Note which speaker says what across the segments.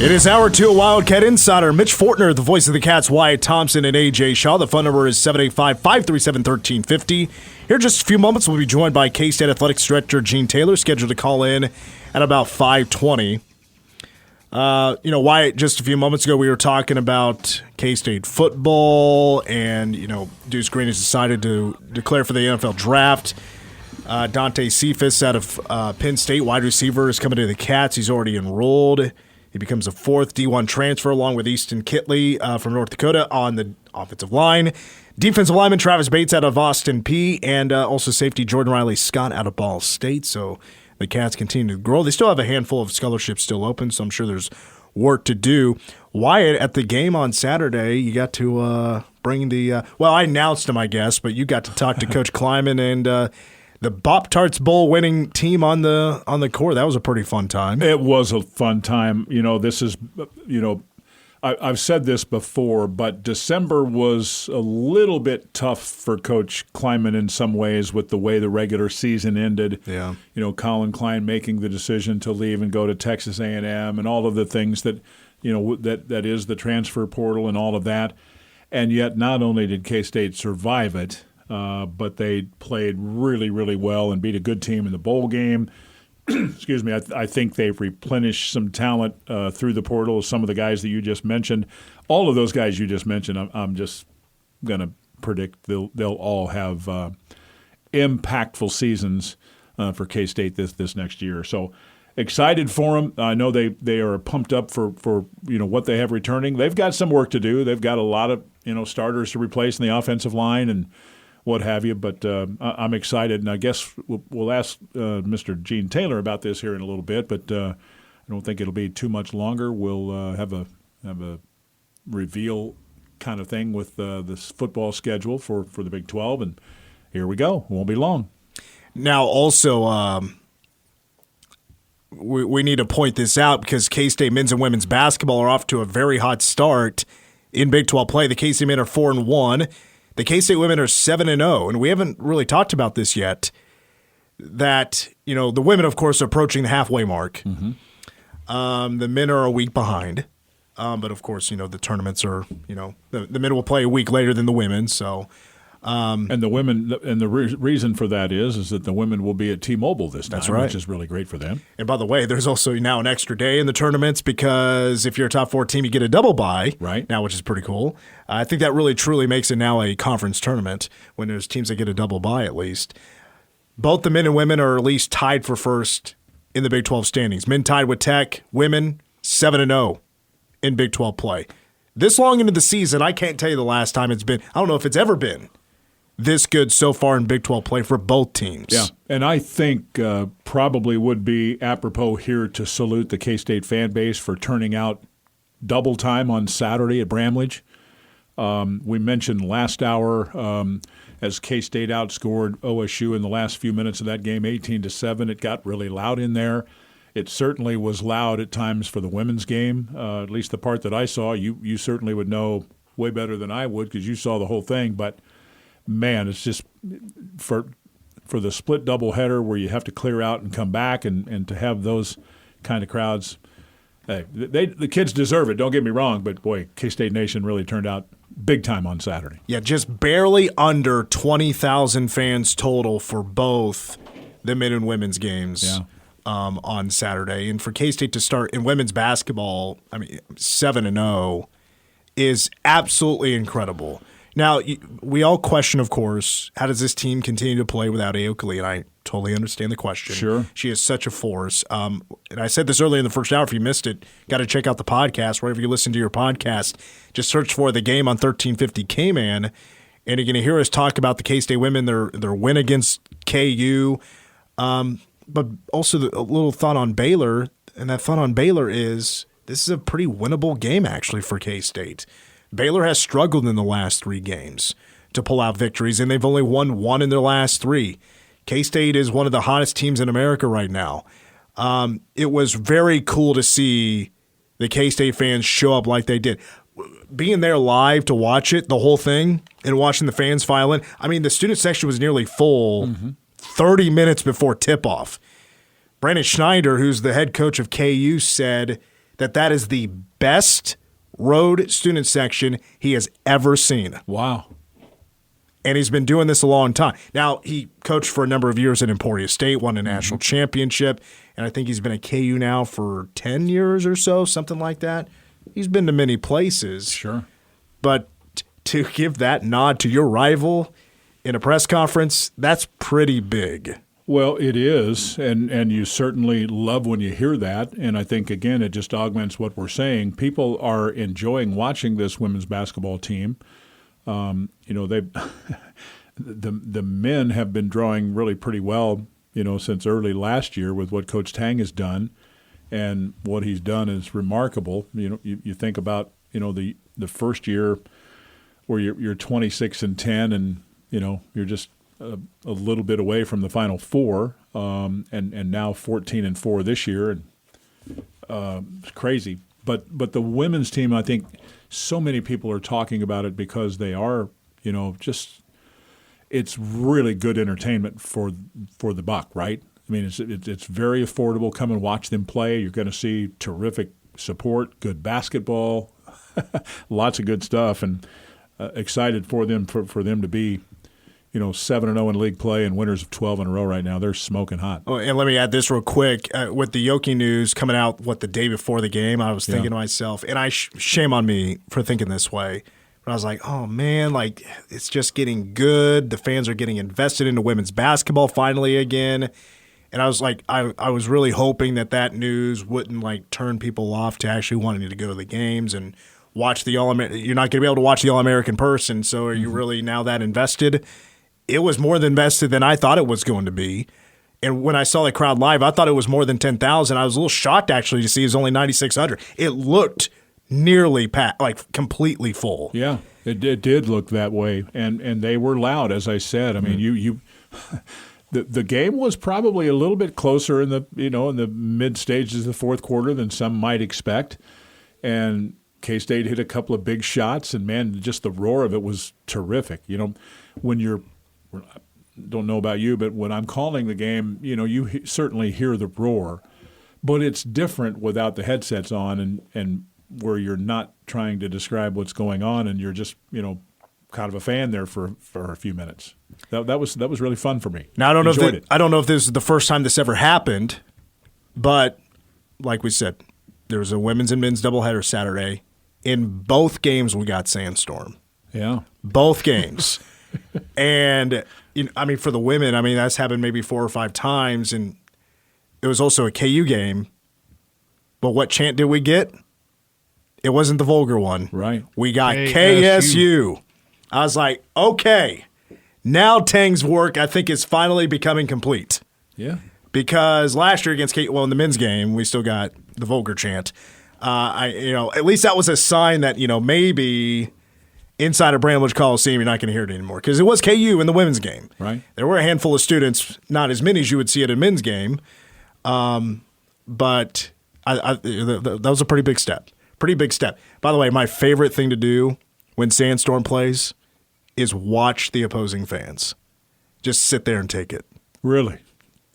Speaker 1: It is hour 2 of Wildcat Insider. Mitch Fortner, the voice of the Cats, Wyatt Thompson, and A.J. Shaw. The phone number is 785-537-1350. Here in just a few moments, we'll be joined by K-State Athletics Director Gene Taylor, scheduled to call in at about 5:20. Wyatt, just a few moments ago, we were talking about K-State football, and, Deuce Green has decided to declare for the NFL draft. Dante Cephas out of Penn State, wide receiver, is coming to the Cats. He's already enrolled. He becomes a fourth D1 transfer along with Easton Kitley from North Dakota on the offensive line. Defensive lineman Travis Bates out of Austin Peay, and also safety Jordan Riley Scott out of Ball State. So the Cats continue to grow. They still have a handful of scholarships still open, so I'm sure there's work to do. Wyatt, at the game on Saturday, you got to bring the I announced him, I guess, but you got to talk to Coach Kleiman and the Bop Tarts Bowl winning team on the court. That was a pretty fun time.
Speaker 2: It was a fun time. This is, I've said this before, but December was a little bit tough for Coach Kleiman in some ways with the way the regular season ended.
Speaker 1: Yeah.
Speaker 2: Colin Klein making the decision to leave and go to Texas A&M and all of the things that, that is the transfer portal and all of that. And yet not only did K-State survive it, but they played really, really well and beat a good team in the bowl game. Excuse me. I think they've replenished some talent through the portal. Some of the guys that you just mentioned, all of those guys you just mentioned, I'm just going to predict they'll all have impactful seasons for K-State this next year. So excited for them. I know they are pumped up for what they have returning. They've got some work to do. They've got a lot of starters to replace in the offensive line and what have you, but I'm excited, and I guess we'll ask Mr. Gene Taylor about this here in a little bit, but I don't think it'll be too much longer. We'll have a reveal kind of thing with this football schedule for the Big 12, and here we go. It won't be long.
Speaker 1: Now, also, we need to point this out because K-State men's and women's basketball are off to a very hot start in Big 12 play. The K-State men are 4-1. The K-State women are 7-0, and we haven't really talked about this yet, that, the women, of course, are approaching the halfway mark. Mm-hmm. The men are a week behind. But, of course, the tournaments are, the men will play a week later than the women, so.
Speaker 2: And the women, and the reason for that is that the women will be at T-Mobile this time,
Speaker 1: that's right,
Speaker 2: which is really great for them.
Speaker 1: And by the way, there's also now an extra day in the tournaments because if you're a top 4 team, you get a double bye
Speaker 2: right
Speaker 1: now, which is pretty cool. I think that really truly makes it now a conference tournament when there's teams that get a double bye at least. Both the men and women are at least tied for first in the Big 12 standings. Men tied with Tech, women 7-0 in Big 12 play. This long into the season, I can't tell you the last time it's been. I don't know if it's ever been this good so far in Big 12 play for both teams.
Speaker 2: Yeah, and I think probably would be apropos here to salute the K-State fan base for turning out double time on Saturday at Bramlage. We mentioned last hour as K-State outscored OSU in the last few minutes of that game, 18-7. It got really loud in there. It certainly was loud at times for the women's game, at least the part that I saw. You certainly would know way better than I would because you saw the whole thing, but man, it's just for the split doubleheader where you have to clear out and come back and to have those kind of crowds. Hey, the kids deserve it, don't get me wrong, but boy, K-State Nation really turned out big time on Saturday.
Speaker 1: Yeah, just barely under 20,000 fans total for both the men and women's games on Saturday. And for K-State to start in women's basketball, 7-0 is absolutely incredible. Now, we all question, of course, how does this team continue to play without Aoki? And I totally understand the question.
Speaker 2: Sure.
Speaker 1: She is such a force. And I said this earlier in the first hour. If you missed it, got to check out the podcast. Wherever you listen to your podcast, just search for The Game on 1350 K-Man. And you're going to hear us talk about the K-State women, their win against KU. But also a little thought on Baylor. And that thought on Baylor is this is a pretty winnable game, actually, for K-State. Baylor has struggled in the last 3 games to pull out victories, and they've only won 1 in their last 3. K-State is one of the hottest teams in America right now. It was very cool to see the K-State fans show up like they did. Being there live to watch it, the whole thing, and watching the fans file in, the student section was nearly full 30 minutes before tip-off. Brandon Schneider, who's the head coach of KU, said that is the best road student section he has ever seen.
Speaker 2: Wow.
Speaker 1: And he's been doing this a long time. Now, he coached for a number of years at Emporia State, won a national championship, and I think he's been at KU now for 10 years or so, something like that. He's been to many places.
Speaker 2: Sure.
Speaker 1: But to give that nod to your rival in a press conference, that's pretty big.
Speaker 2: Well, it is, and you certainly love when you hear that. And I think, again, it just augments what we're saying. People are enjoying watching this women's basketball team. They the men have been drawing really pretty well, since early last year with what Coach Tang has done, and what he's done is remarkable. You think about the first year where you're 26-10, and you're just a little bit away from the Final Four, and now 14-4 this year, and it's crazy. But the women's team, I think, so many people are talking about it because they are, it's really good entertainment for the buck, right? I mean, it's very affordable. Come and watch them play. You're going to see terrific support, good basketball, lots of good stuff, and excited for them to be 7-0 in league play and winners of 12 in a row right now. They're smoking hot.
Speaker 1: Oh, and let me add this real quick. With the Yoki news coming out, the day before the game, I was thinking to myself, and shame on me for thinking this way, but I was like, oh, man, it's just getting good. The fans are getting invested into women's basketball finally again. And I was like, I was really hoping that news wouldn't, turn people off to actually wanting to go to the games and watch the All-American. You're not going to be able to watch the All-American person, so are you really now that invested? It was more than invested than I thought it was going to be. And when I saw the crowd live, I thought it was more than 10,000. I was a little shocked, actually, to see it was only 9,600. It looked nearly completely full.
Speaker 2: Yeah, it did look that way. And they were loud, as I said. I mean, you the game was probably a little bit closer in the mid stages of the fourth quarter than some might expect. And K-State hit a couple of big shots, and, man, just the roar of it was terrific. When you're – don't know about you, but when I'm calling the game, you certainly hear the roar. But it's different without the headsets on and where you're not trying to describe what's going on and you're just, kind of a fan there for a few minutes. That was really fun for me.
Speaker 1: Now, I don't know if this is the first time this ever happened, but like we said, there was a women's and men's doubleheader Saturday. In both games, we got sandstorm.
Speaker 2: Yeah.
Speaker 1: Both games. And, for the women, that's happened maybe 4 or 5 times, and it was also a KU game. But what chant did we get? It wasn't the vulgar one.
Speaker 2: Right.
Speaker 1: We got KSU. I was like, okay, now Tang's work, I think, is finally becoming complete.
Speaker 2: Yeah.
Speaker 1: Because last year against KU, in the men's game, we still got the vulgar chant. At least that was a sign that, maybe inside of Bramlage Coliseum, you're not going to hear it anymore. Because it was KU in the women's game.
Speaker 2: Right.
Speaker 1: There were a handful of students, not as many as you would see at a men's game. But that was a pretty big step. Pretty big step. By the way, my favorite thing to do when Sandstorm plays is watch the opposing fans. Just sit there and take it.
Speaker 2: Really?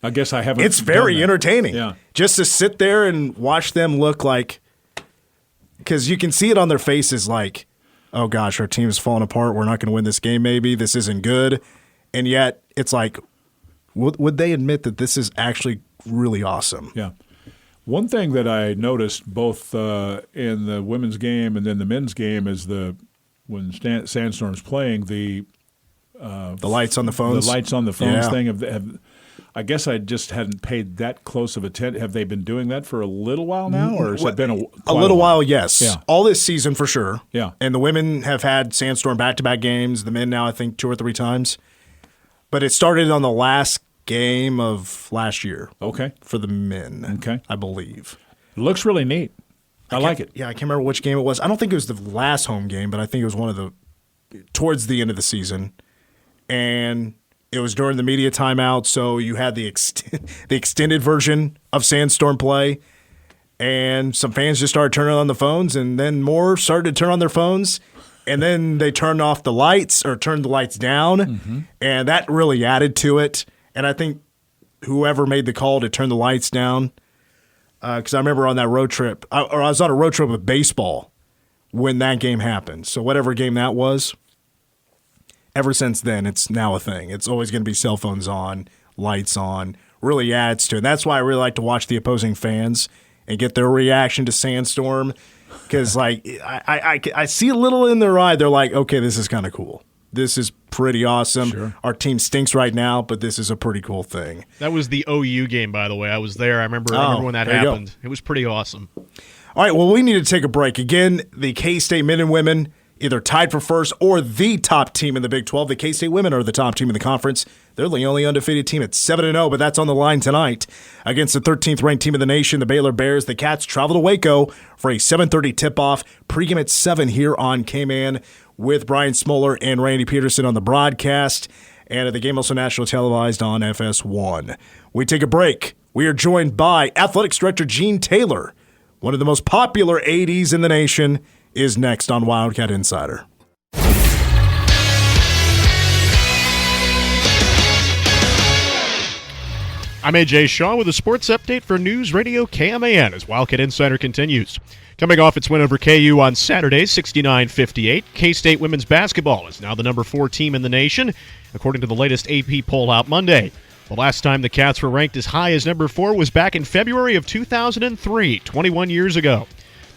Speaker 2: I guess I haven't.
Speaker 1: It's very entertaining.
Speaker 2: Yeah.
Speaker 1: Just to sit there and watch them look like, because you can see it on their faces like, oh gosh, our team's falling apart. We're not going to win this game maybe. This isn't good. And yet it's like, would they admit that this is actually really awesome?
Speaker 2: Yeah. One thing that I noticed both in the women's game and then the men's game is when Sandstorm's playing, the
Speaker 1: lights on the phones.
Speaker 2: The lights on the phones thing. I guess I just hadn't paid that close of attention. Have they been doing that for a little while now, or has it been
Speaker 1: a little while? Yes.
Speaker 2: Yeah.
Speaker 1: All this season for sure.
Speaker 2: Yeah.
Speaker 1: And the women have had Sandstorm back-to-back games. The men now, I think, 2 or 3 times. But it started on the last game of last year.
Speaker 2: Okay.
Speaker 1: For the men.
Speaker 2: Okay.
Speaker 1: I believe.
Speaker 2: It looks really neat. I like it.
Speaker 1: Yeah, I can't remember which game it was. I don't think it was the last home game, but I think it was one of the towards the end of the season. And it was during the media timeout, so you had the extended version of Sandstorm play, and some fans just started turning on the phones, and then more started to turn on their phones, and then they turned off the lights or turned the lights down, and that really added to it. And I think whoever made the call to turn the lights down, because I remember on that road trip, I was on a road trip with baseball when that game happened. So whatever game that was, ever since then, it's now a thing. It's always going to be cell phones on, lights on. Really adds to it. That's why I really like to watch the opposing fans and get their reaction to Sandstorm, because like I see a little in their eye. They're like, okay, this is kind of cool. This is pretty awesome.
Speaker 2: Sure.
Speaker 1: Our team stinks right now, but this is a pretty cool thing.
Speaker 3: That was the OU game, by the way. I was there. I remember when that happened. It was pretty awesome.
Speaker 1: All right, well, we need to take a break. Again, the K-State men and women either tied for first or the top team in the Big 12. The K-State women are the top team in the conference. They're the only undefeated team at 7-0, but that's on the line tonight. Against the 13th ranked team in the nation, the Baylor Bears, the Cats travel to Waco for a 7:30 tip-off. Pregame at 7 here on K-Man with Brian Smoller and Randy Peterson on the broadcast. And the game also national televised on FS1. We take a break. We are joined by Athletics Director Gene Taylor. One of the most popular 80s in the nation is next on Wildcat Insider.
Speaker 3: I'm AJ Shaw with a sports update for News Radio KMAN as Wildcat Insider continues. Coming off its win over KU on Saturday, 69-58, K-State women's basketball is now the number 4 team in the nation, according to the latest AP poll out Monday. The last time the Cats were ranked as high as number 4 was back in February of 2003, 21 years ago.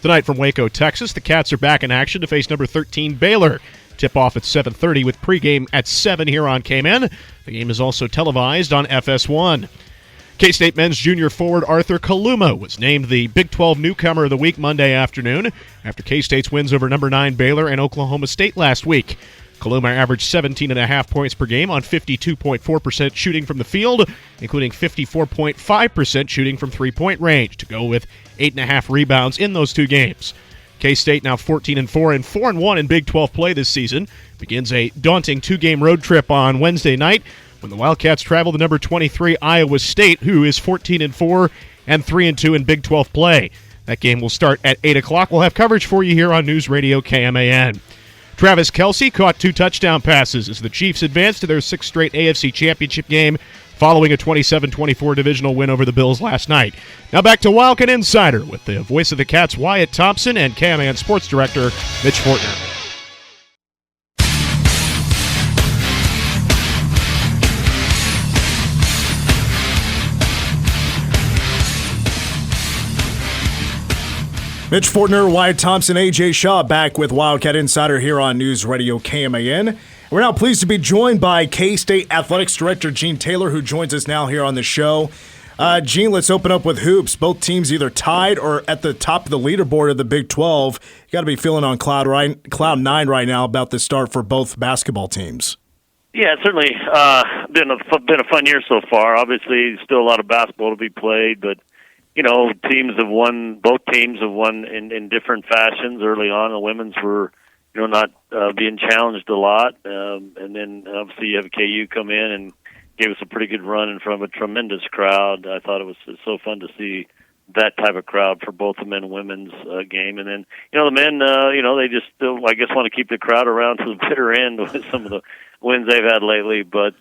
Speaker 3: Tonight from Waco, Texas, the Cats are back in action to face number 13 Baylor. Tip-off at 7:30 with pregame at 7 here on K-Man. The game is also televised on FS1. K-State men's junior forward Arthur Kaluma was named the Big 12 Newcomer of the Week Monday afternoon after K-State's wins over number 9 Baylor and Oklahoma State last week. Kaluma averaged 17.5 points per game on 52.4% shooting from the field, including 54.5% shooting from three-point range, to go with 8.5 rebounds in those two games. K-State now 14-4 and 4-1 in Big 12 play this season. Begins a daunting two-game road trip on Wednesday night when the Wildcats travel to number 23 Iowa State, who is 14-4 and 3-2 in Big 12 play. That game will start at 8 o'clock. We'll have coverage for you here on News Radio KMAN. Travis Kelce caught 2 touchdown passes as the Chiefs advanced to their 6th straight AFC Championship game following a 27-24 divisional win over the Bills last night. Now back to Wildcat Insider with the voice of the Cats, Wyatt Thompson, and KMAN Sports Director Mitch Fortner.
Speaker 1: Mitch Fortner, Wyatt Thompson, AJ Shaw back with Wildcat Insider here on News Radio KMAN. We're now pleased to be joined by K-State Athletics Director Gene Taylor, who joins us now here on the show. Gene, let's open up with hoops. Both teams either tied or at the top of the leaderboard of the Big 12. You got to be feeling on cloud 9 right now about the start for both basketball teams.
Speaker 4: Yeah, it's certainly been a fun year so far. Obviously, still a lot of basketball to be played, but you know, both teams have won in different fashions early on. The women's were, not being challenged a lot. And then obviously you have KU come in and gave us a pretty good run in front of a tremendous crowd. I thought it was so fun to see that type of crowd for both the men and women's game. And then, the men, they just still, I guess, want to keep the crowd around to the bitter end with some of the wins they've had lately. But,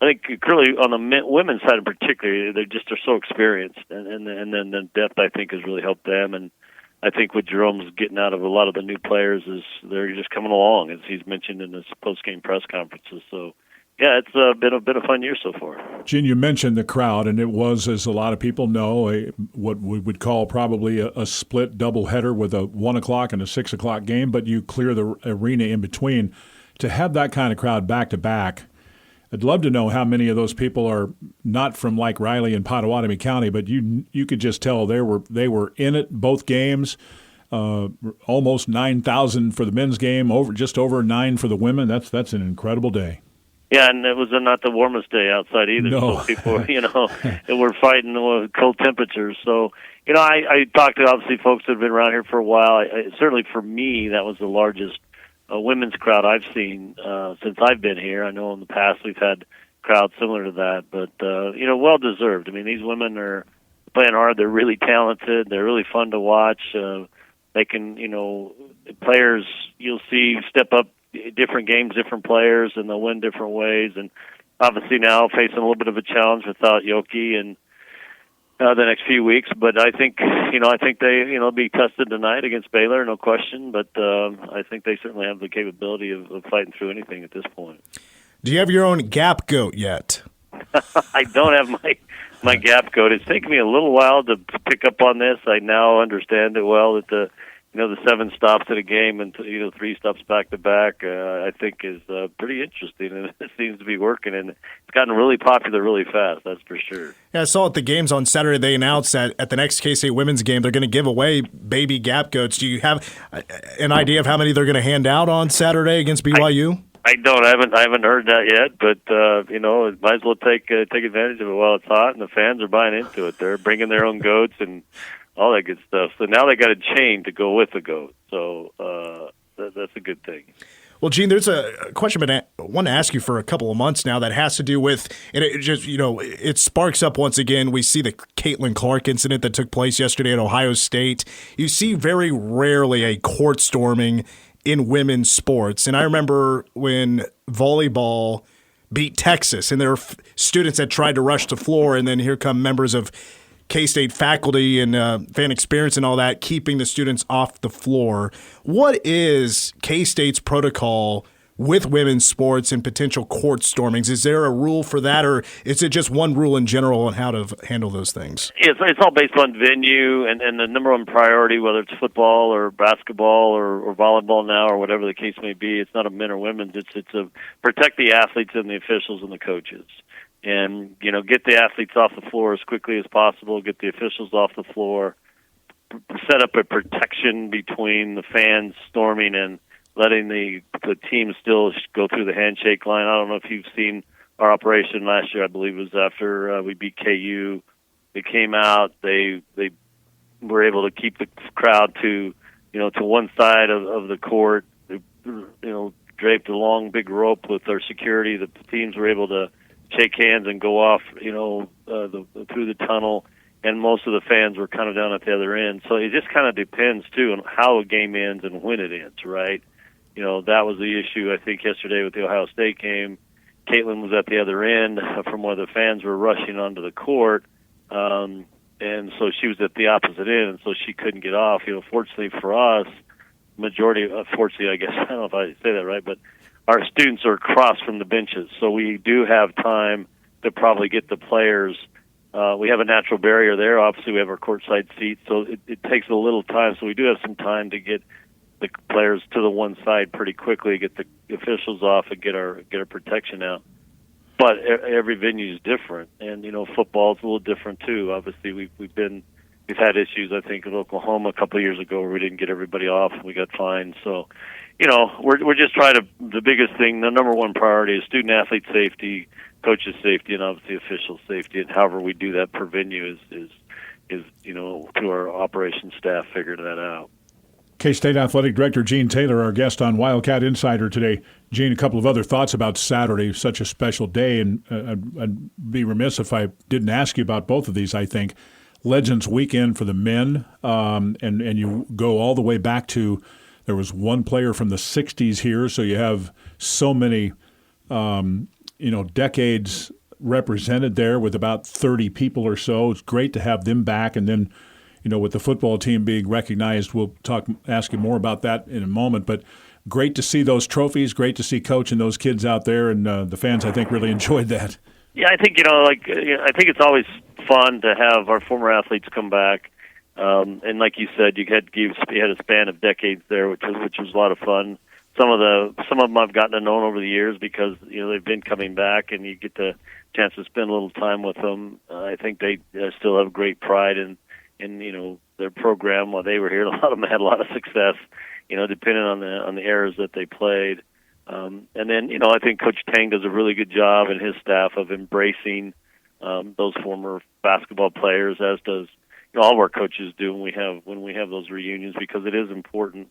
Speaker 4: I think clearly on the women's side in particular, they're so experienced, and then the depth I think has really helped them. And I think what Jerome's getting out of a lot of the new players is they're just coming along, as he's mentioned in his post-game press conferences. So, yeah, it's been a fun year so far.
Speaker 2: Gene, you mentioned the crowd, and it was, as a lot of people know, what we would call probably a split doubleheader with a 1 o'clock and a 6 o'clock game, but you clear the arena in between. To have that kind of crowd back-to-back, I'd love to know how many of those people are not from like Riley and Pottawatomie County, but you could just tell they were in it both games. Almost 9,000 for the men's game, just over 9 for the women. That's an incredible day.
Speaker 4: Yeah, and it was not the warmest day outside either.
Speaker 2: No.
Speaker 4: So people, were fighting with cold temperatures. So, I talked to obviously folks that have been around here for a while. Certainly for me, that was the largest women's crowd I've seen since I've been here. I know in the past we've had crowds similar to that, but well deserved. I mean, these women are playing hard. They're really talented. They're really fun to watch. They can, players you'll see step up different games, different players, and they'll win different ways. And obviously now facing a little bit of a challenge without Yoki and the next few weeks. But I think they be tested tonight against Baylor, no question. But I think they certainly have the capability of fighting through anything at this point.
Speaker 1: Do you have your own Gap goat yet?
Speaker 4: I don't have my Gap goat. It's taken me a little while to pick up on this. I now understand it well that the 7 stops in a game and 3 stops back to back, I think is pretty interesting, and it seems to be working, and it's gotten really popular really fast. That's for sure.
Speaker 1: Yeah, I saw at the games on Saturday they announced that at the next K-State women's game they're going to give away baby Gap goats. Do you have an idea of how many they're going to hand out on Saturday against BYU?
Speaker 4: I don't. I haven't heard that yet, but might as well take advantage of it while it's hot, and the fans are buying into it. They're bringing their own goats and all that good stuff. So now they got a chain to go with the goat. So that's a good thing.
Speaker 1: Well, Gene, there's a question I want to ask you for a couple of months now that has to do with, and it just, it sparks up once again. We see the Caitlin Clark incident that took place yesterday at Ohio State. You see very rarely a court storming in women's sports. And I remember when volleyball beat Texas and there were students that tried to rush the floor, and then here come members of K-State faculty and fan experience and all that, keeping the students off the floor. What is K-State's protocol with women's sports and potential court stormings? Is there a rule for that, or is it just one rule in general on how to handle those things?
Speaker 4: It's all based on venue and the number one priority, whether it's football or basketball or volleyball now or whatever the case may be. It's not a men or women's. It's a protect the athletes and the officials and the coaches. And, get the athletes off the floor as quickly as possible, get the officials off the floor, set up a protection between the fans storming and letting the team still go through the handshake line. I don't know if you've seen our operation last year. I believe it was after we beat KU. They came out. They were able to keep the crowd to one side of the court. They, draped a long, big rope with their security. The teams were able to shake hands and go off, through the tunnel, and most of the fans were kind of down at the other end. So it just kind of depends, too, on how a game ends and when it ends, right? That was the issue, I think, yesterday with the Ohio State game. Caitlin was at the other end from where the fans were rushing onto the court, and so she was at the opposite end, and so she couldn't get off. Fortunately for us, fortunately, I guess, I don't know if I say that right, but our students are across from the benches, so we do have time to probably get the players. We have a natural barrier there. Obviously, we have our courtside seats, so it takes a little time. So we do have some time to get the players to the one side pretty quickly, get the officials off, and get our protection out. But every venue is different, and football is a little different too. Obviously, we've had issues. I think in Oklahoma a couple of years ago where we didn't get everybody off, and we got fined. So. We're just trying to. The biggest thing, the number one priority, is student athlete safety, coaches safety, and obviously official safety. And however we do that per venue is through our operations staff figuring that out.
Speaker 2: K-State Athletic Director Gene Taylor, our guest on Wildcat Insider today. Gene, a couple of other thoughts about Saturday, such a special day, and I'd be remiss if I didn't ask you about both of these. I think Legends Weekend for the men, and you go all the way back to. There was one player from the 60s here, so you have so many, decades represented there with about 30 people or so. It's great to have them back, and then, with the football team being recognized, we'll ask you more about that in a moment. But great to see those trophies, great to see Coach and those kids out there, and the fans, I think, really enjoyed that.
Speaker 4: Yeah, I think I think it's always fun to have our former athletes come back. And like you said, you had a span of decades there, which was a lot of fun. Some of them I've gotten to know over the years because they've been coming back, and you get the chance to spend a little time with them. I think they still have great pride in their program while they were here. A lot of them had a lot of success, depending on the eras that they played. And then I think Coach Tang does a really good job and his staff of embracing those former basketball players, as does. All of our coaches do when we have those reunions, because it is important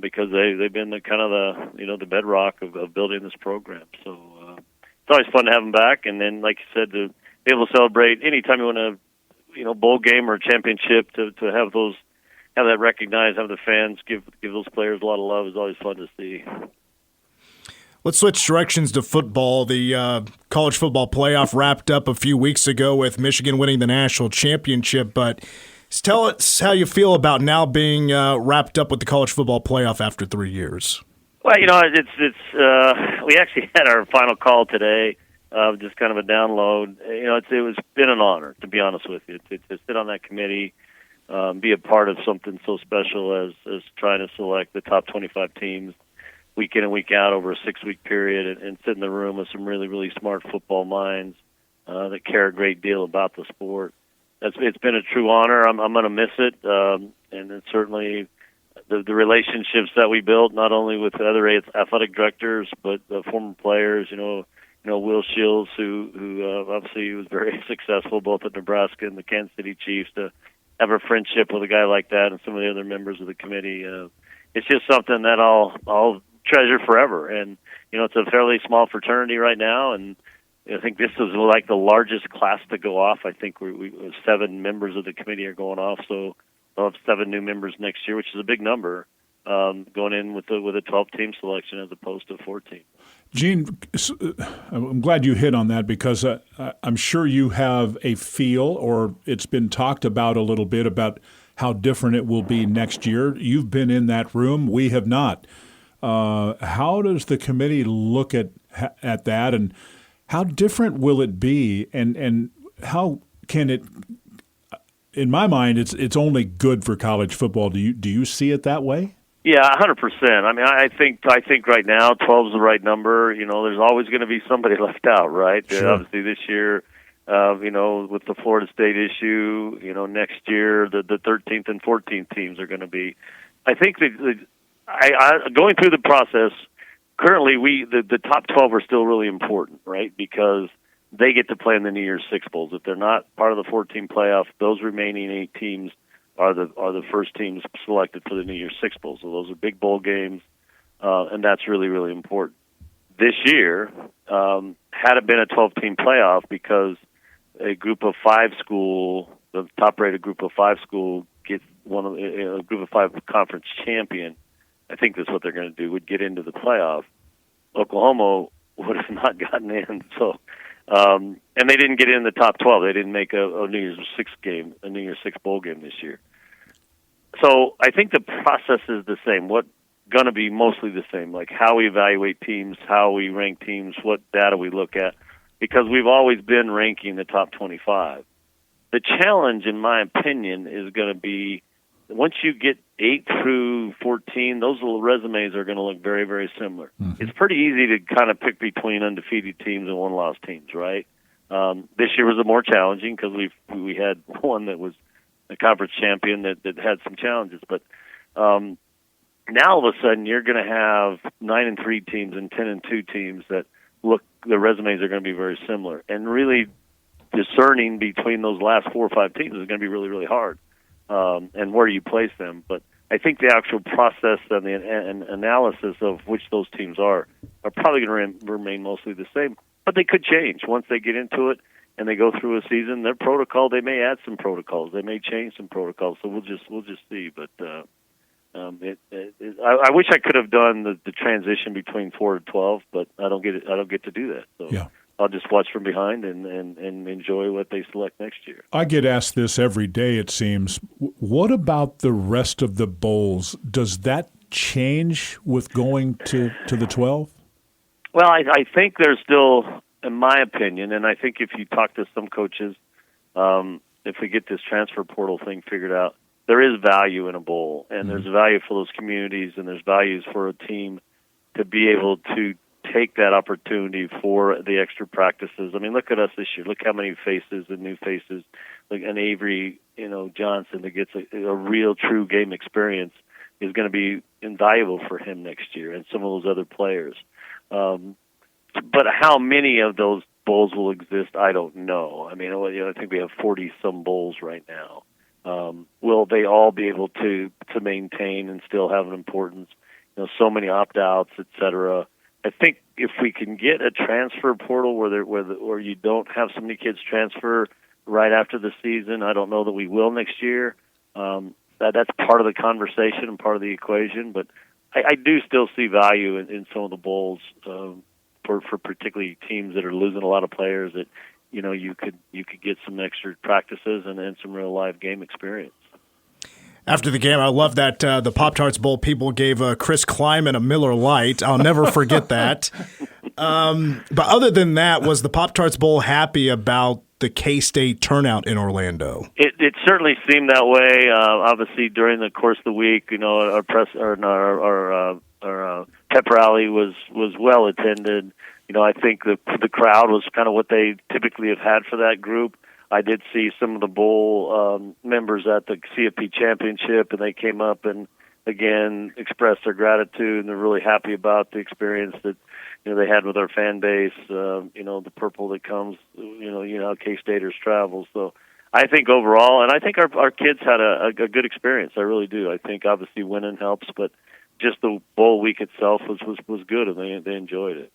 Speaker 4: because they've been the bedrock of building this program. So it's always fun to have them back, and then like you said, to be able to celebrate anytime you want a bowl game or a championship, to have that recognized, have the fans give those players a lot of love is always fun to see.
Speaker 1: Let's switch directions to football. The college football playoff wrapped up a few weeks ago with Michigan winning the national championship. But tell us how you feel about now being wrapped up with the college football playoff after 3 years.
Speaker 4: Well, it's we actually had our final call today, just kind of a download. It's been an honor, to be honest with you, to sit on that committee, be a part of something so special as trying to select the top 25 teams week in and week out over a 6-week period, and sit in the room with some really, really smart football minds that care a great deal about the sport. It's been a true honor. I'm going to miss it, and it's certainly the relationships that we built, not only with other athletic directors, but the former players. Will Shields, who obviously was very successful both at Nebraska and the Kansas City Chiefs, to have a friendship with a guy like that, and some of the other members of the committee. It's just something that I'll treasure forever. And it's a fairly small fraternity right now, and I think this is like the largest class to go off. I think we 7 members of the committee are going off, so we'll have 7 new members next year, which is a big number, going in with a 12-team selection as opposed to 14.
Speaker 2: Gene, I'm glad you hit on that, because I'm sure you have a feel, or it's been talked about a little bit, about how different it will be next year. You've been in that room. We have not. How does the committee look at that, and how different will it be, and how can it? In my mind, it's only good for college football. Do you see it that way?
Speaker 4: Yeah, 100%. I mean, I think right now 12 is the right number. There's always going to be somebody left out, right?
Speaker 2: Sure.
Speaker 4: Obviously, this year, with the Florida State issue, next year the 13th and 14th teams are going to be. I think going through the process, currently the top 12 are still really important, right? Because they get to play in the New Year's Six Bowls. If they're not part of the 14 playoff, those remaining 8 teams are the first teams selected for the New Year's Six Bowl. So those are big bowl games, and that's really, really important. This year, had it been a 12-team playoff, because a group of 5 school, the top-rated group of 5 school, gets a group of 5 conference champion, I think that's what they're going to do, would get into the playoff. Oklahoma would have not gotten in. So, and they didn't get in the top 12. They didn't make a New Year's Six bowl game this year. So I think the process is the same. What's going to be mostly the same, like how we evaluate teams, how we rank teams, what data we look at, because we've always been ranking the top 25. The challenge, in my opinion, is going to be once you get 8 through 14, those little resumes are going to look very, very similar. Mm-hmm. It's pretty easy to kind of pick between undefeated teams and one-loss teams, right? This year was more challenging because we had one that was a conference champion that had some challenges. But now all of a sudden you're going to have 9-3 teams and 10-2 teams that look, the resumes are going to be very similar. And really discerning between those last 4 or 5 teams is going to be really, really hard. And where you place them. But I think the actual process and the analysis of which those teams are probably going to remain mostly the same. But they could change once they get into it and they go through a season. Their protocol, they may add some protocols, they may change some protocols. So we'll just see. But I wish I could have done the transition between 4 to 12, but I don't get to do that. So. Yeah. I'll just watch from behind and enjoy what they select next year.
Speaker 2: I get asked this every day, it seems. What about the rest of the bowls? Does that change with going to the 12?
Speaker 4: Well, I think there's still, in my opinion, and I think if you talk to some coaches, if we get this transfer portal thing figured out, there is value in a bowl, and there's value for those communities, and there's values for a team to be able to take that opportunity for the extra practices. I mean, look at us this year. Look how many faces and new faces. Like an Avery, Johnson that gets a real, true game experience is going to be invaluable for him next year, and some of those other players. But how many of those bowls will exist, I don't know. I mean, I think we have 40-some bowls right now. Will they all be able to maintain and still have an importance? So many opt-outs, et cetera. I think if we can get a transfer portal where you don't have so many kids transfer right after the season, I don't know that we will next year. That's part of the conversation and part of the equation. But I do still see value in some of the bowls for particularly teams that are losing a lot of players that, you could get some extra practices and some real live game experience.
Speaker 1: After the game, I love that the Pop-Tarts Bowl people gave Chris Kleiman a Miller Lite. I'll never forget that. But other than that, was the Pop-Tarts Bowl happy about the K-State turnout in Orlando?
Speaker 4: It certainly seemed that way. Obviously, during the course of the week, our pep rally was well attended. I think the crowd was kind of what they typically have had for that group. I did see some of the bowl members at the CFP championship, and they came up and again expressed their gratitude, and they're really happy about the experience that they had with our fan base. The purple that comes, how K-Staters travel. So I think overall, and I think our kids had a good experience. I really do. I think obviously winning helps, but just the bowl week itself was good, and they enjoyed it.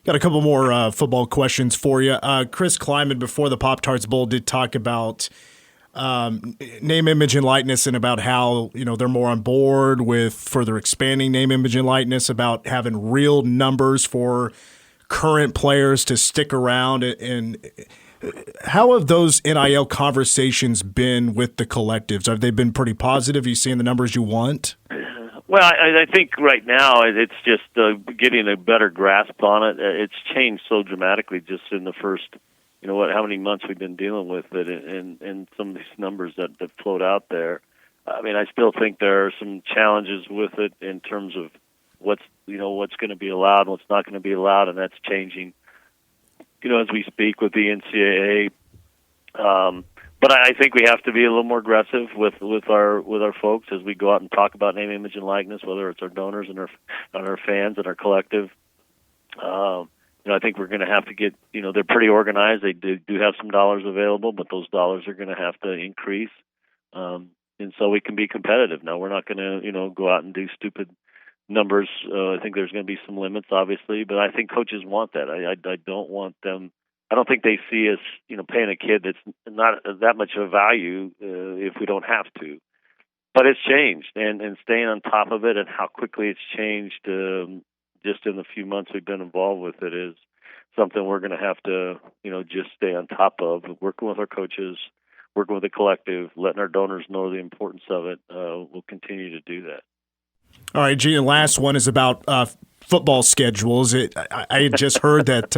Speaker 1: Got a couple more football questions for you. Chris Kleiman, before the Pop-Tarts Bowl, did talk about name, image, and likeness, and about how they're more on board with further expanding name, image, and likeness, about having real numbers for current players to stick around. And how have those NIL conversations been with the collectives? Have they been pretty positive? Are you seeing the numbers you want?
Speaker 4: Well, I think right now it's just getting a better grasp on it. It's changed so dramatically just in the first, how many months we've been dealing with it, and some of these numbers that float out there. I mean, I still think there are some challenges with it in terms of what's going to be allowed and what's not going to be allowed, and that's changing, as we speak with the NCAA. But I think we have to be a little more aggressive with our folks as we go out and talk about name, image, and likeness, whether it's our donors and our fans and our collective. I think we're going to have to get, they're pretty organized. They do have some dollars available, but those dollars are going to have to increase. And so we can be competitive. Now, we're not going to, go out and do stupid numbers. I think there's going to be some limits, obviously, but I think coaches want that. I don't want them. I don't think they see us, paying a kid that's not that much of a value if we don't have to. But it's changed, and staying on top of it and how quickly it's changed just in the few months we've been involved with it is something we're going to have to, just stay on top of, working with our coaches, working with the collective, letting our donors know the importance of it. We'll continue to do that.
Speaker 1: All right, Gene, the last one is about football schedules. I had just heard that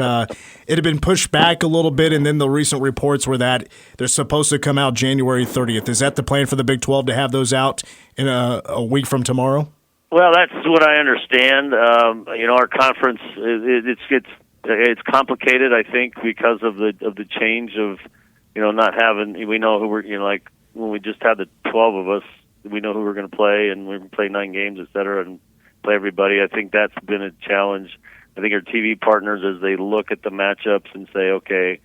Speaker 1: it had been pushed back a little bit, and then the recent reports were that they're supposed to come out January 30th. Is that the plan for the Big 12 to have those out in a week from tomorrow?
Speaker 4: Well, that's what I understand. Our conference it's complicated, I think, because of the change of not having. We know who we're like when we just had the 12 of us. We know who we're going to play, and we're going to play 9 games, et cetera, and play everybody. I think that's been a challenge. I think our TV partners, as they look at the matchups and say, okay,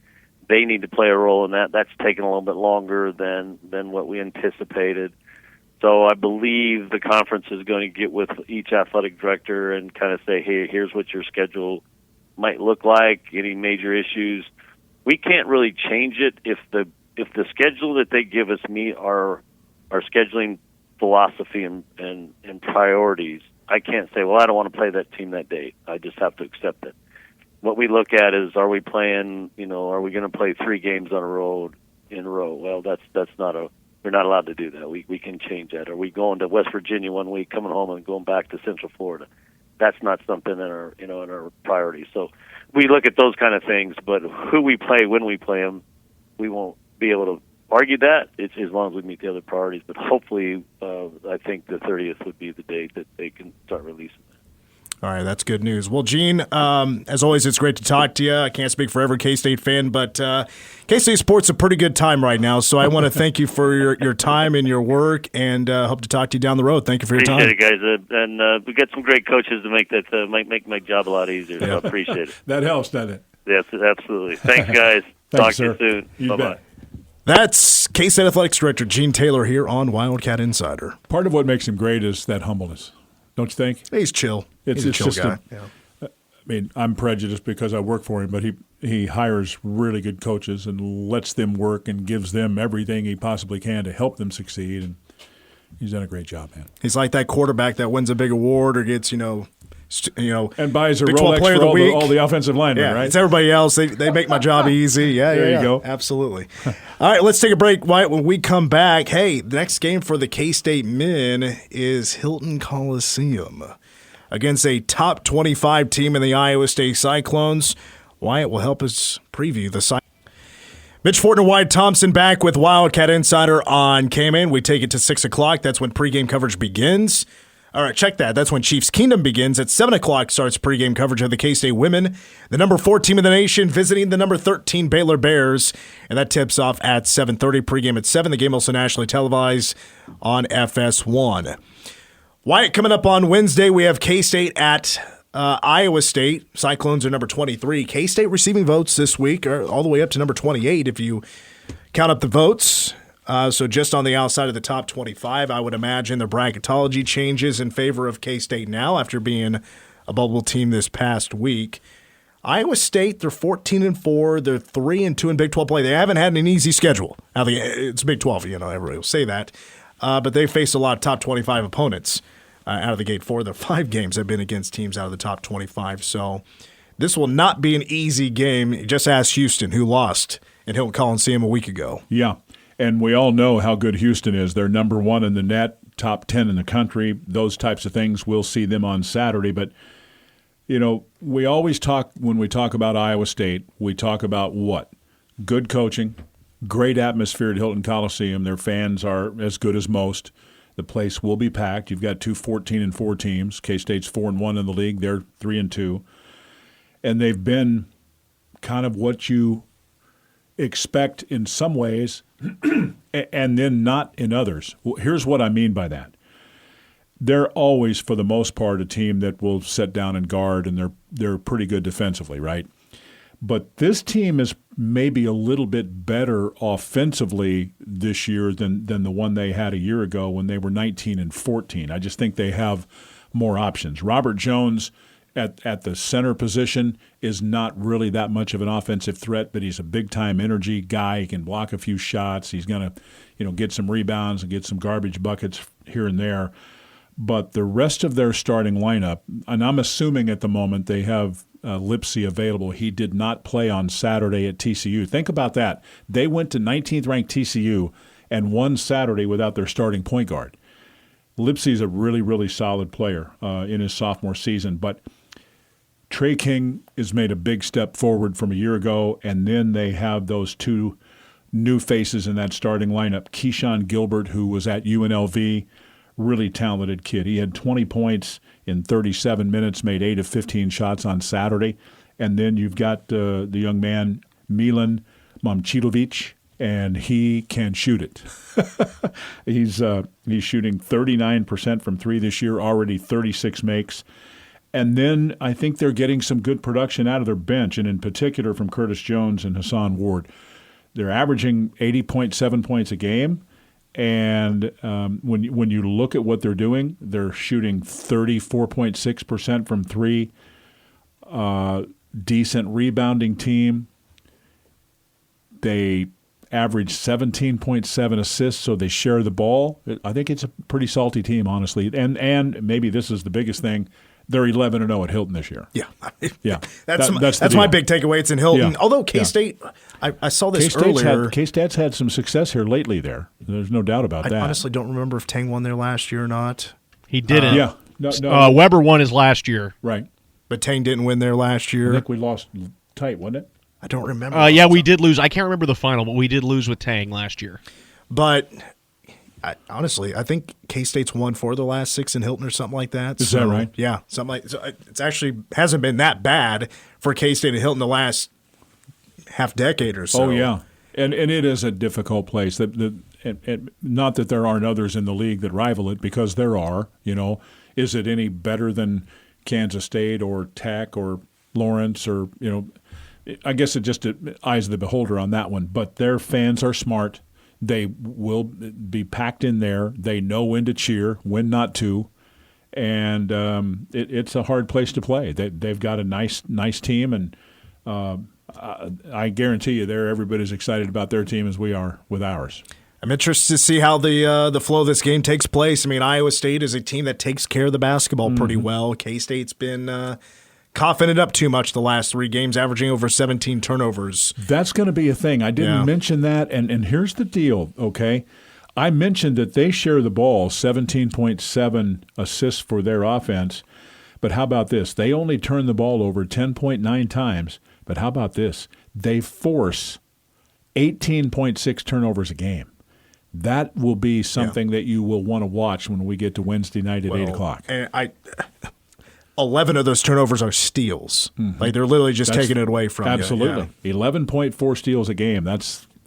Speaker 4: they need to play a role in that, that's taken a little bit longer than what we anticipated. So I believe the conference is going to get with each athletic director and kind of say, hey, here's what your schedule might look like, any major issues. We can't really change it if the schedule that they give us meet our scheduling philosophy and priorities. I can't say, well, I don't want to play that team that day. I just have to accept it. What we look at is, are we playing, are we going to play 3 games on a road in a row? Well, that's not we're not allowed to do that. We can change that. Are we going to West Virginia one week, coming home and going back to Central Florida? That's not something in our, in our priorities. So we look at those kind of things, but who we play, when we play them, we won't be able to argue that. It's as long as we meet the other priorities. But hopefully, I think the 30th would be the date that they can start releasing that.
Speaker 1: All right, that's good news. Well, Gene, as always, it's great to talk to you. I can't speak for every K-State fan, but K-State sports a pretty good time right now. So I want to thank you for your time and your work, and hope to talk to you down the road. Thank you for your time.
Speaker 4: Appreciate it, guys. And we got some great coaches to make that make my job a lot easier. So I appreciate it.
Speaker 2: That helps, doesn't it?
Speaker 4: Yes, absolutely. Thanks, guys. Talk to you soon.
Speaker 2: You
Speaker 4: Bye-bye.
Speaker 2: bet.
Speaker 1: That's K-State Athletics Director Gene Taylor here on Wildcat Insider.
Speaker 2: Part of what makes him great is that humbleness, don't you think?
Speaker 1: He's chill.
Speaker 2: He's
Speaker 1: a chill
Speaker 2: just
Speaker 1: guy.
Speaker 2: I mean, I'm prejudiced because I work for him, but he hires really good coaches and lets them work and gives them everything he possibly can to help them succeed. He's done a great job, man.
Speaker 1: He's like that quarterback that wins a big award or gets,
Speaker 2: and buys a
Speaker 1: Big 12
Speaker 2: Rolex
Speaker 1: player
Speaker 2: for
Speaker 1: of the week.
Speaker 2: all the offensive linemen,
Speaker 1: Yeah,
Speaker 2: right?
Speaker 1: it's everybody else. They make my job easy. Yeah,
Speaker 2: There you go.
Speaker 1: Absolutely. All right, let's take a break. Wyatt, when we come back, hey, the next game for the K-State men is Hilton Coliseum against a top 25 team in the Iowa State Cyclones. Wyatt will help us preview the site. Mitch Fortner, Wyatt Thompson back with Wildcat Insider on KMAN. We take it to 6 o'clock. That's when pregame coverage begins. All right, check that. That's when Chiefs Kingdom begins. At 7 o'clock starts pregame coverage of the K-State women, the number 4 team in the nation, visiting the number 13 Baylor Bears. And that tips off at 7:30. Pregame at 7. The game also nationally televised on FS1. Wyatt, coming up on Wednesday, we have K-State at Iowa State. Cyclones are number 23. K-State receiving votes this week are all the way up to number 28 if you count up the votes. So just on the outside of the top 25, I would imagine the bracketology changes in favor of K-State now after being a bubble team this past week. Iowa State, they're 14-4. They're 3-2 in Big 12 play. They haven't had an easy schedule. Now, it's Big 12, everybody will say that. But they faced a lot of top 25 opponents out of the gate. 4 of their 5 games have been against teams out of the top 25. So this will not be an easy game. Just ask Houston, who lost in Hilton Coliseum a week ago.
Speaker 2: Yeah, and we all know how good Houston is. They're number 1 in the net, top 10 in the country. Those types of things, we'll see them on Saturday. But, we always talk, when we talk about Iowa State, we talk about what? Good coaching, great atmosphere at Hilton Coliseum. Their fans are as good as most. The place will be packed. You've got 2 14-4 teams. K-State's 4-1 in the league. They're 3-2. And they've been kind of what you expect in some ways and then not in others. Well, here's what I mean by that. They're always, for the most part, a team that will sit down and guard, and they're pretty good defensively, right? But this team is maybe a little bit better offensively this year than the one they had a year ago when they were 19-14. I just think they have more options. Robert Jones at the center position is not really that much of an offensive threat, but he's a big-time energy guy. He can block a few shots. He's going to get some rebounds and get some garbage buckets here and there. But the rest of their starting lineup, and I'm assuming at the moment they have Lipsy available. He did not play on Saturday at TCU. Think about that. They went to 19th ranked TCU and won Saturday without their starting point guard. Lipsy's a really, really solid player in his sophomore season. But Trey King has made a big step forward from a year ago, and then they have those 2 new faces in that starting lineup. Keyshawn Gilbert, who was at UNLV, really talented kid. He had 20 points in 37 minutes, made 8 of 15 shots on Saturday. And then you've got the young man, Milan Momcilovic, and he can shoot it. He's shooting 39% from 3 this year, already 36 makes. And then I think they're getting some good production out of their bench, and in particular from Curtis Jones and Hassan Ward. They're averaging 80.7 points a game. And when you look at what they're doing, they're shooting 34.6% from 3, decent rebounding team. They average 17.7 assists, so they share the ball. I think it's a pretty salty team, honestly. And maybe this is the biggest thing. They're 11-0 at Hilton this year.
Speaker 1: Yeah.
Speaker 2: Yeah.
Speaker 1: That's my big takeaway. It's in Hilton.
Speaker 2: Yeah.
Speaker 1: Although K-State, I saw this earlier.
Speaker 2: K-State's had some success here lately there. There's no doubt about that.
Speaker 1: I honestly don't remember if Tang won there last year or not.
Speaker 3: He didn't.
Speaker 2: Yeah. No.
Speaker 3: Weber won his last year.
Speaker 2: Right.
Speaker 1: But Tang didn't win there last year.
Speaker 2: I think we lost tight, wasn't it?
Speaker 1: I don't remember.
Speaker 3: Yeah, we did lose. I can't remember the final, but we did lose with Tang last year.
Speaker 1: But honestly, I think K-State's won 4 of the last 6 in Hilton or something like that.
Speaker 2: Is that right?
Speaker 1: Yeah, something like. So it's actually hasn't been that bad for K-State and Hilton the last half decade or so.
Speaker 2: Oh yeah, and it is a difficult place. Not that there aren't others in the league that rival it, because there are. Is it any better than Kansas State or Tech or Lawrence or I guess it just eyes of the beholder on that one. But their fans are smart. They will be packed in there. They know when to cheer, when not to, and it's a hard place to play. They've got a nice team, and I guarantee you they're every bit as excited about their team as we are with ours.
Speaker 1: I'm interested to see how the flow of this game takes place. I mean, Iowa State is a team that takes care of the basketball pretty well. K-State's been coughing it up too much the last 3 games, averaging over 17 turnovers.
Speaker 2: That's going to be a thing. I didn't mention that, and here's the deal, okay? I mentioned that they share the ball, 17.7 assists for their offense, but how about this? They only turn the ball over 10.9 times, but how about this? They force 18.6 turnovers a game. That will be something that you will want to watch when we get to Wednesday night at 8 o'clock.
Speaker 1: And 11 of those turnovers are steals. Like they're literally just taking it away from you.
Speaker 2: Absolutely. 11.4 steals a game.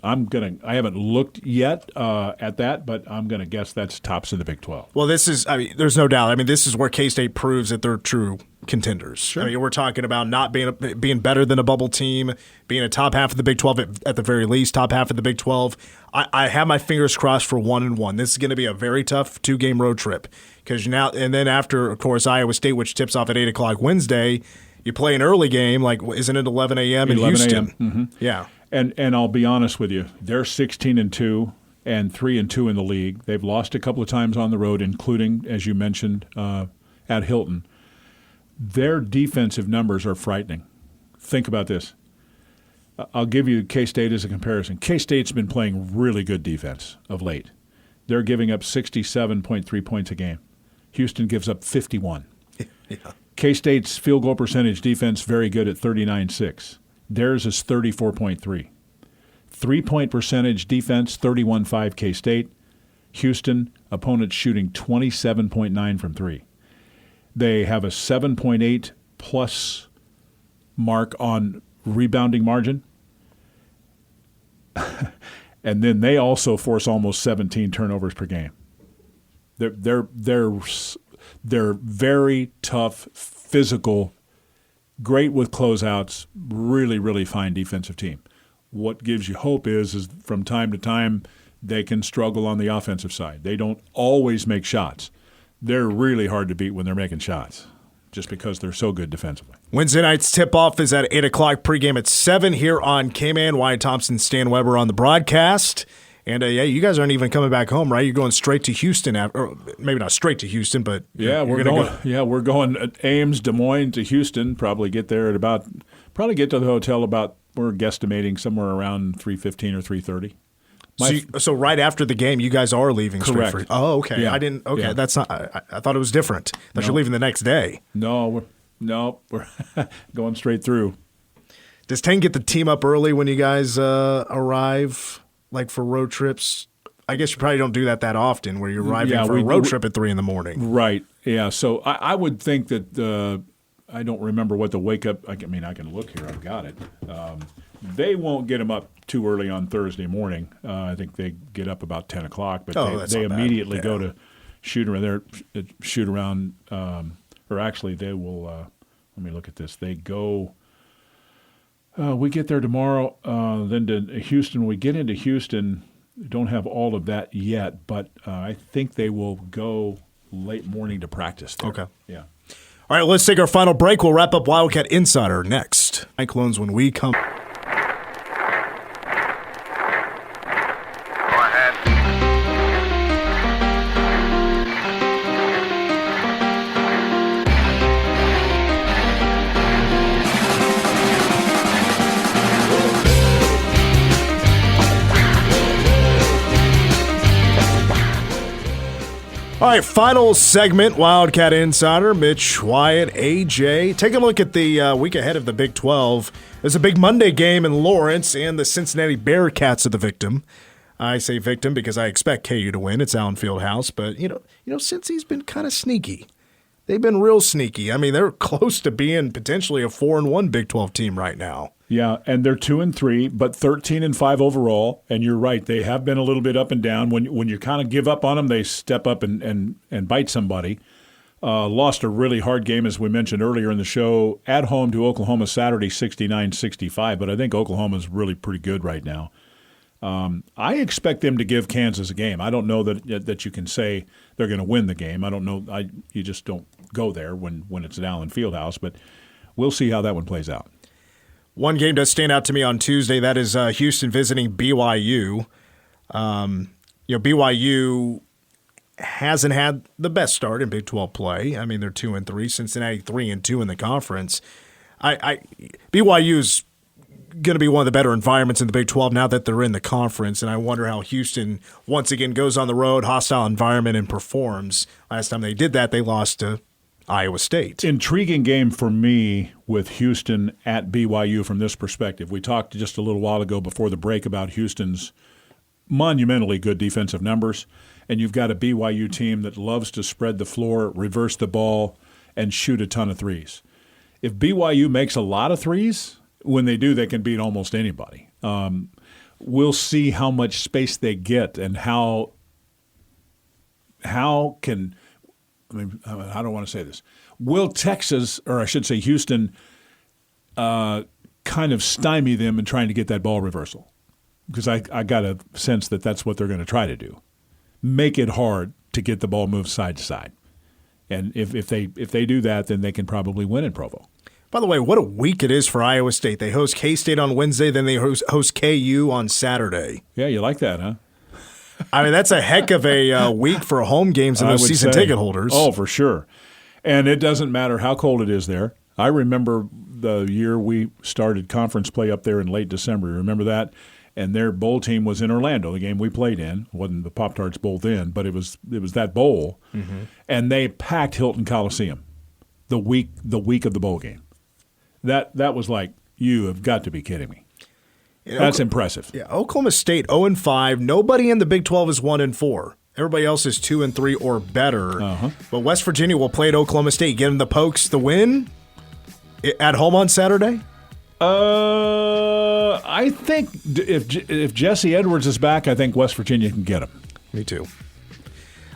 Speaker 2: I haven't looked yet at that, but I'm going to guess that's tops in the Big 12.
Speaker 1: Well, there's no doubt. I mean, this is where K-State proves that they're true contenders. Sure. I mean, we're talking about not being better than a bubble team, being a top half of the Big 12 at the very least, top half of the Big 12. I have my fingers crossed for 1-1. This is going to be a very tough 2-game road trip because and then after, of course, Iowa State, which tips off at 8 o'clock Wednesday, you play an early game. Like, isn't it 11 a.m. in Houston?
Speaker 2: Mm-hmm.
Speaker 1: Yeah.
Speaker 2: And I'll be honest with you, they're 16-2 and 3-2 in the league. They've lost a couple of times on the road, including, as you mentioned, at Hilton. Their defensive numbers are frightening. Think about this. I'll give you K-State as a comparison. K-State's been playing really good defense of late. They're giving up 67.3 points a game. Houston gives up 51.
Speaker 1: Yeah.
Speaker 2: K-State's field goal percentage defense very good at 39.6. Theirs is 34.3. 3-point percentage defense, 31.5 K-State. Houston, opponents shooting 27.9 from 3. They have a 7.8 plus mark on rebounding margin. And then they also force almost 17 turnovers per game. They're very tough, physical, great with closeouts, really, really fine defensive team. What gives you hope is from time to time they can struggle on the offensive side. They don't always make shots. They're really hard to beat when they're making shots just because they're so good defensively.
Speaker 1: Wednesday night's tip-off is at 8 o'clock, pregame at 7 here on K-Man. Wyatt Thompson, Stan Weber on the broadcast. And, you guys aren't even coming back home, right? You're going straight to Houston, or maybe not straight to Houston, but
Speaker 2: we're going at Ames, Des Moines to Houston. Probably get to the hotel about, we're guesstimating somewhere around 3:15 or 3:30.
Speaker 1: So right after the game, you guys are leaving straight
Speaker 2: Correct.
Speaker 1: for. Oh, okay.
Speaker 2: Yeah.
Speaker 1: I didn't. Okay,
Speaker 2: Yeah.
Speaker 1: that's not. I thought it was different. That you're leaving the next day.
Speaker 2: No, we're going straight through.
Speaker 1: Does 10 get the team up early when you guys arrive, like for road trips? I guess you probably don't do that often, where you're arriving for a road trip at 3 a.m.
Speaker 2: Right. Yeah. So I would think that I don't remember what the wake up. I can look here. I've got it. They won't get them up too early on Thursday morning. I think they get up about 10 o'clock, but they immediately go to shoot around. Or actually, they will. Let me look at this. They go. We get there tomorrow. Then to Houston. We get into Houston. Don't have all of that yet, but I think they will go late morning to practice there.
Speaker 1: Okay.
Speaker 2: Yeah.
Speaker 1: All right, let's take our final break. We'll wrap up Wildcat Insider next. Mike Loans when we come. All right, final segment, Wildcat Insider, Mitch, Wyatt, AJ. Take a look at the week ahead of the Big 12. There's a big Monday game in Lawrence, and the Cincinnati Bearcats are the victim. I say victim because I expect KU to win. It's Allen Fieldhouse, but you know, Cincy's been kind of sneaky. They've been real sneaky. I mean, they're close to being potentially a 4-1 Big 12 team right now.
Speaker 2: Yeah, and they're 2-3, but 13-5 overall. And you're right; they have been a little bit up and down. When you kind of give up on them, they step up and bite somebody. Lost a really hard game, as we mentioned earlier in the show, at home to Oklahoma Saturday, 69-65. But I think Oklahoma's really pretty good right now. I expect them to give Kansas a game. I don't know that you can say they're going to win the game. I don't know. You just don't go there when it's at Allen Fieldhouse. But we'll see how that one plays out.
Speaker 1: One game does stand out to me on Tuesday. That is Houston visiting BYU. BYU hasn't had the best start in Big 12 play. I mean, they're 2-3. Cincinnati 3-2 in the conference. BYU's going to be one of the better environments in the Big 12 now that they're in the conference, and I wonder how Houston once again goes on the road, hostile environment, and performs. Last time they did that, they lost to Iowa State.
Speaker 2: Intriguing game for me with Houston at BYU from this perspective. We talked just a little while ago before the break about Houston's monumentally good defensive numbers, and you've got a BYU team that loves to spread the floor, reverse the ball, and shoot a ton of threes. If BYU makes a lot of threes, when they do, they can beat almost anybody. We'll see how much space they get and how can – I mean, I don't want to say this. Will Texas, or I should say Houston, kind of stymie them in trying to get that ball reversal? Because I got a sense that that's what they're going to try to do. Make it hard to get the ball moved side to side. And if they do that, then they can probably win in Provo.
Speaker 1: By the way, what a week it is for Iowa State. They host K-State on Wednesday, then they host KU on Saturday.
Speaker 2: Yeah, you like that, huh?
Speaker 1: I mean, that's a heck of a week for home games and those season ticket holders.
Speaker 2: Oh, for sure. And it doesn't matter how cold it is there. I remember the year we started conference play up there in late December. You remember that? And their bowl team was in Orlando, the game we played in. It wasn't the Pop-Tarts Bowl then, but it was that bowl. Mm-hmm. And they packed Hilton Coliseum the week of the bowl game. That was like, you have got to be kidding me. That's impressive.
Speaker 1: Yeah, Oklahoma State 0-5. Nobody in the Big 12 is 1-4. Everybody else is 2-3 or better. Uh-huh. But West Virginia will play at Oklahoma State. Give them the Pokes the win at home on Saturday.
Speaker 2: I think if Jesse Edwards is back, I think West Virginia can get him.
Speaker 1: Me too.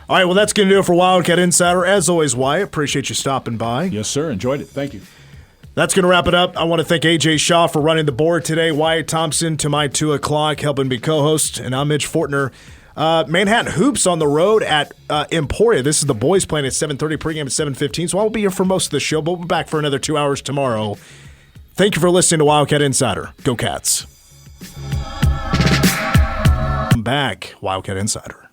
Speaker 1: All right, well, that's going to do it for Wildcat Insider. As always, Wyatt, appreciate you stopping by.
Speaker 2: Yes, sir. Enjoyed it. Thank you.
Speaker 1: That's going to wrap it up. I want to thank A.J. Shaw for running the board today, Wyatt Thompson to my 2 o'clock, helping me co-host, and I'm Mitch Fortner. Manhattan Hoops on the road at Emporia. This is the boys playing at 7:30, pregame at 7:15, so I won't be here for most of the show, but we'll be back for another 2 hours tomorrow. Thank you for listening to Wildcat Insider. Go Cats. I'm back, Wildcat Insider.